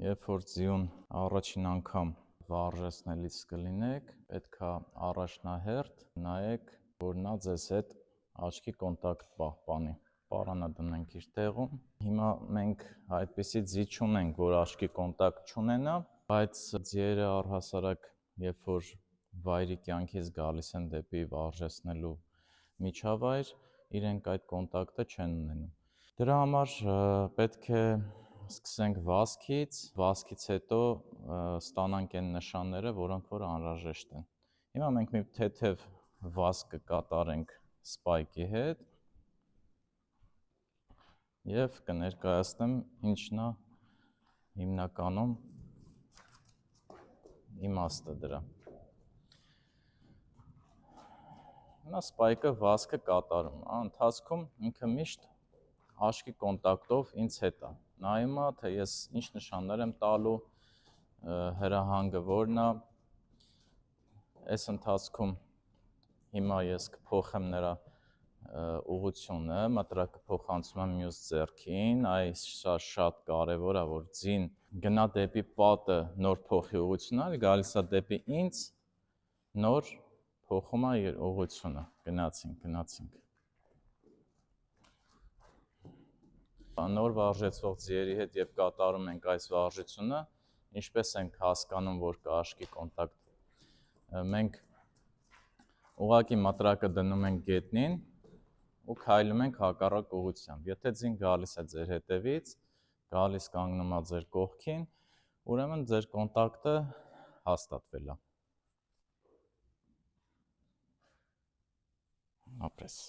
Երբ որ ձիուն առաջին անգամ վարժեցնելիս կլինեք, պետք է առաջնահերթ նայեք, որ նա ձեզ հետ աչքի կոնտակտ պահպանի։ Պարանը դնենք իր տեղում։ Հիմա մենք այդպիսի ձի չունենք, որ աչքի կոնտակտ չունենա, բայց ձիերը առհասարակ, երբ որ վայրի կյանքից գալիս են դեպի վարժեցնելու միջավայր, իրենք այդ կոնտակտը չեն ունենում։ Դրա համար պետք է սկսենք վազքից հետո ստանանք այն նշանները, որոնք որ անհրաժեշտ են։ Հիմա մենք մի թեթև վազք կկատարենք սպայկի հետ և կներկայացնեմ ինչն է հիմնականում իմաստը դրա։ Հիմա սպայկը վազքը կատարում, ընթացքում ինքը միշտ աչքի կոնտակտով ինձ հետ է նայում, թե ես ինչ նշաններ եմ տալու, հրահանգը որն է։ Այս ընթացքում հիմա ես կփոխեմ նրա ուղղությունը, մտրակը փոխանցում եմ մյուս ձեռքին, այս շատ կարևոր է, որ ձին գնա դեպի պատը, նոր փոխի ուղղությունը, գալիս է դեպի ինձ, նոր փոխում է իր ուղղությունը, գնացինք։ Նոր վարժեցվող ձիերի հետ երբ կատարում ենք այս վարժությունը, ինչպես ենք հասկանում, որ կա աչքի կոնտակտ։ Մենք ուղղակի մտրակը դնում ենք գետնին ու քայլում ենք հակառակ ուղղությամբ։ Եթե ձին գալիս է ձեր հետևից, գալիս կանգնում է ձեր կողքին, ուրեմն ձեր կոնտակտը հաստատվել է։ Ապրես։